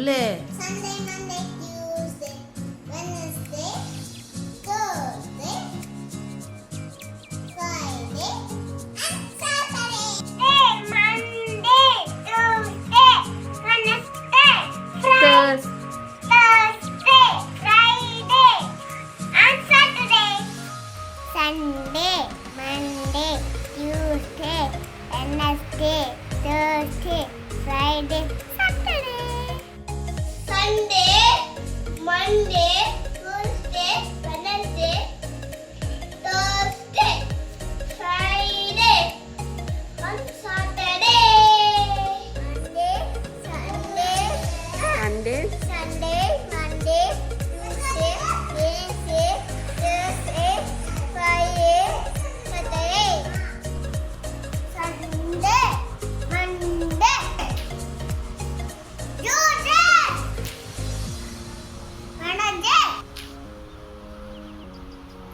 சொல்லு. Sunday, Monday, Tuesday, Wednesday, Thursday, Friday, and Saturday. Monday, Tuesday, Wednesday, Thursday, Friday, and Saturday. Sunday, Monday, Tuesday, Wednesday, Thursday, Friday, Saturday. Sunday, Monday, Tuesday, Wednesday, Thursday, Friday, and Saturday. Monday, Sunday, Monday, Monday, Tuesday, Wednesday, Thursday, Friday, Saturday. Sunday, Monday, Tuesday, Wednesday,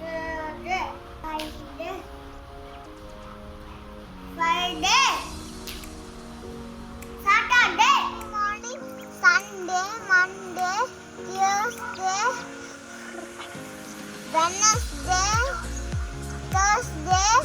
Thursday, Friday, Saturday. Morning, Sunday, Monday, Tuesday, Wednesday, Thursday,